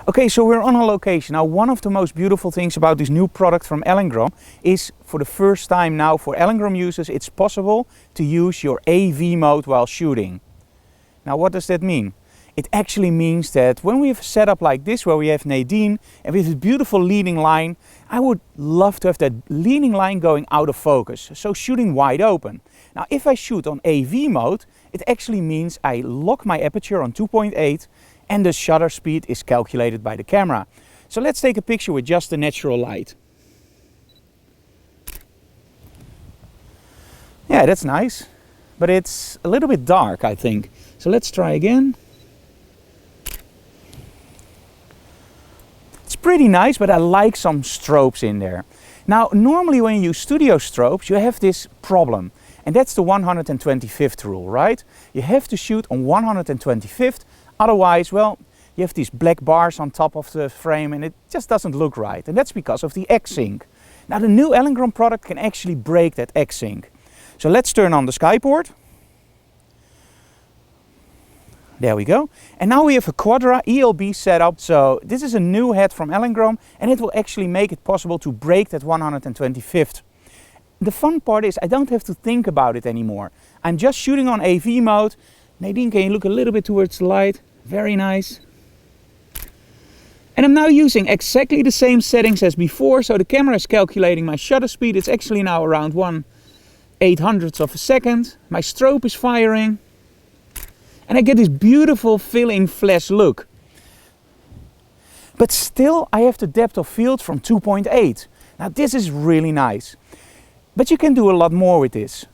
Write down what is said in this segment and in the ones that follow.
Okay, so we're on a location. Now, one of the most beautiful things about this new product from Elinchrom is for the first time now for Elinchrom users, it's possible to use your AV mode while shooting. Now, what does that mean? It actually means that when we have a setup like this, where we have Nadine and with this beautiful leading line, I would love to have that leading line going out of focus, so shooting wide open. Now, if I shoot on AV mode, it actually means I lock my aperture on 2.8 and the shutter speed is calculated by the camera. So let's take a picture with just the natural light. Yeah, that's nice, but it's a little bit dark, I think. So let's try again. It's pretty nice, but I like some strobes in there. Now, normally when you use studio strobes, you have this problem. And that's the 125th rule, right? You have to shoot on 125th, otherwise, well, you have these black bars on top of the frame and it just doesn't look right. And that's because of the X-Sync. Now, the new Elinchrom product can actually break that X-Sync. So let's turn on the skyport. There we go. And now we have a Quadra ELB setup. So this is a new head from Elinchrom and it will actually make it possible to break that 125th. The fun part is I don't have to think about it anymore. I'm just shooting on AV mode. Nadine, can you look a little bit towards the light? Very nice. And I'm now using exactly the same settings as before. So the camera is calculating my shutter speed. It's actually now around 1/800th of a second. My strobe is firing. And I get this beautiful fill-in flash look. But still I have the depth of field from 2.8. Now this is really nice. But you can do a lot more with this.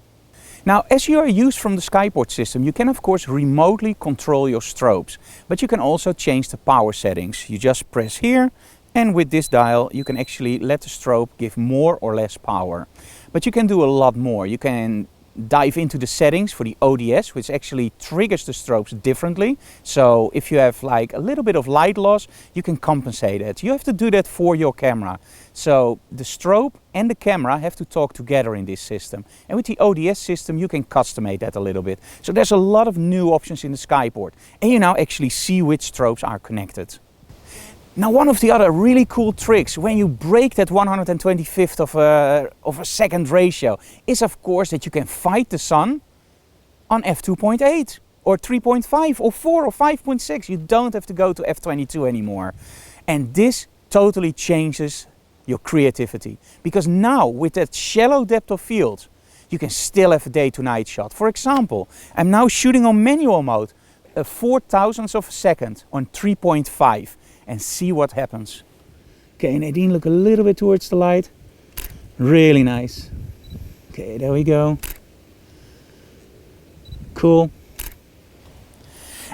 Now, as you are used from the skyport system, you can of course remotely control your strobes. But you can also change the power settings. You just press here and with this dial you can actually let the strobe give more or less power. But you can do a lot more. You can dive into the settings for the ODS, which actually triggers the strobes differently. So if you have like a little bit of light loss, you can compensate it. You have to do that for your camera. So the strobe and the camera have to talk together in this system. And with the ODS system, you can customize that a little bit. So there's a lot of new options in the skyport. And you now actually see which strobes are connected. Now, one of the other really cool tricks when you break that 125th of a second ratio is of course that you can fight the sun on f2.8 or 3.5 or 4 or 5.6. You don't have to go to f22 anymore. And this totally changes your creativity, because now with that shallow depth of field, you can still have a day to night shot. For example, I'm now shooting on manual mode, a 4,000th of a second on 3.5. And see what happens. Okay, Nadine, look a little bit towards the light. Really nice. Okay, there we go. Cool.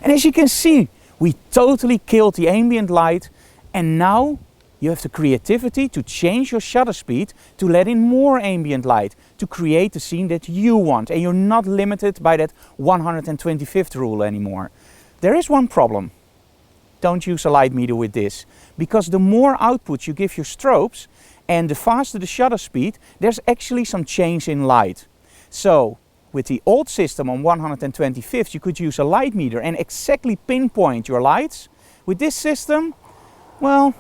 And as you can see, we totally killed the ambient light. And now you have the creativity to change your shutter speed to let in more ambient light to create the scene that you want. And you're not limited by that 125th rule anymore. There is one problem. Don't use a light meter with this, because the more output you give your strobes and the faster the shutter speed, there's actually some change in light. So with the old system on 125th, you could use a light meter and exactly pinpoint your lights. With this system, well,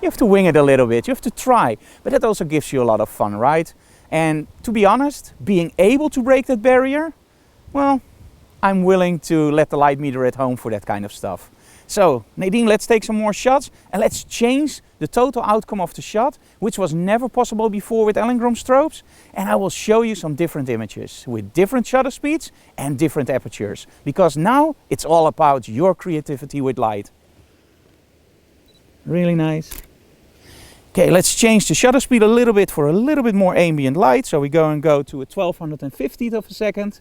you have to wing it a little bit, you have to try, but that also gives you a lot of fun, right? And to be honest, being able to break that barrier, well, I'm willing to let the light meter at home for that kind of stuff. So Nadine, let's take some more shots and let's change the total outcome of the shot, which was never possible before with Elinchrom strobes. And I will show you some different images with different shutter speeds and different apertures, because now it's all about your creativity with light. Really nice. Okay, let's change the shutter speed a little bit for a little bit more ambient light. So we go to a 1250th of a second.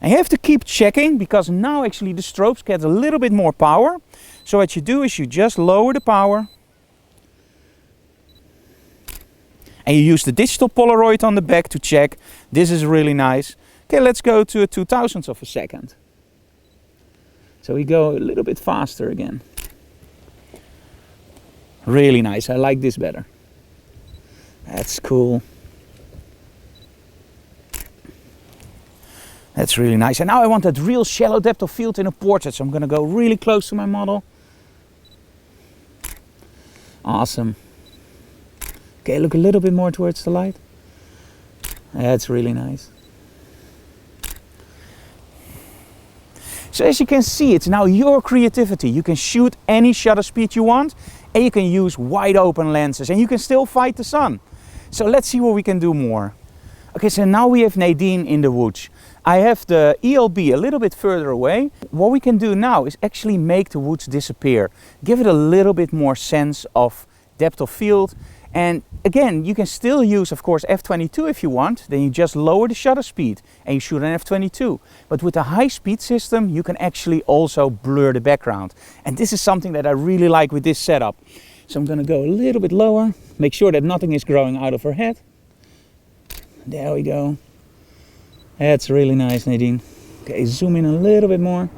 And you have to keep checking, because now actually the strobes get a little bit more power. So what you do is you just lower the power. And you use the digital Polaroid on the back to check. This is really nice. Okay, let's go to a 2000th of a second. So we go a little bit faster again. Really nice, I like this better. That's cool. That's really nice. And now I want that real shallow depth of field in a portrait. So I'm going to go really close to my model. Awesome. Okay, look a little bit more towards the light. That's really nice. So as you can see, it's now your creativity. You can shoot any shutter speed you want, and you can use wide open lenses, and you can still fight the sun. So let's see what we can do more. Okay, so now we have Nadine in the woods. I have the ELB a little bit further away. What we can do now is actually make the woods disappear. Give it a little bit more sense of depth of field. And again, you can still use, of course, f/22 if you want. Then you just lower the shutter speed and you shoot an f/22. But with the high-speed system, you can actually also blur the background. And this is something that I really like with this setup. So I'm going to go a little bit lower, make sure that nothing is growing out of her head. There we go. That's really nice, Nadine. Okay, zoom in a little bit more.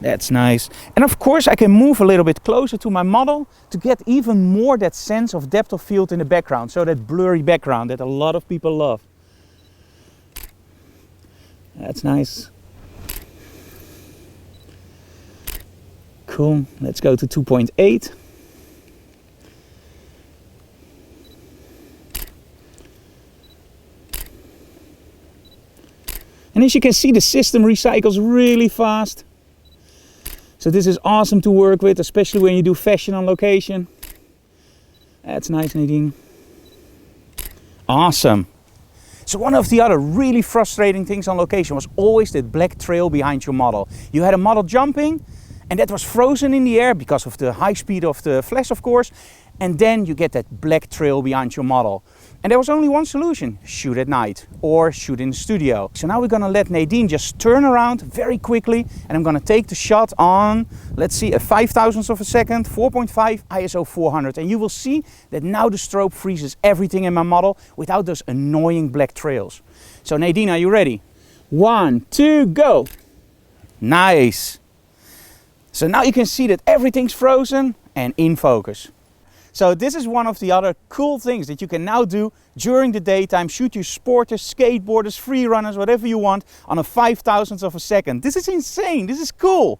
That's nice. And of course I can move a little bit closer to my model to get even more that sense of depth of field in the background. So that blurry background that a lot of people love. That's nice. Cool. Let's go to 2.8. And as you can see, the system recycles really fast. So this is awesome to work with, especially when you do fashion on location. That's nice, Nadine. Awesome. So one of the other really frustrating things on location was always that black trail behind your model. You had a model jumping and that was frozen in the air because of the high speed of the flash, of course. And then you get that black trail behind your model. And there was only one solution: shoot at night or shoot in the studio. So now we're gonna let Nadine just turn around very quickly, and I'm gonna take the shot on, let's see, a 5,000th of a second, 4.5 ISO 400. And you will see that now the strobe freezes everything in my model without those annoying black trails. So Nadine, are you ready? 1, 2, go! Nice! So now you can see that everything's frozen and in focus. So this is one of the other cool things that you can now do during the daytime. Shoot your sporters, skateboarders, free runners, whatever you want on a 5,000th of a second. This is insane, this is cool.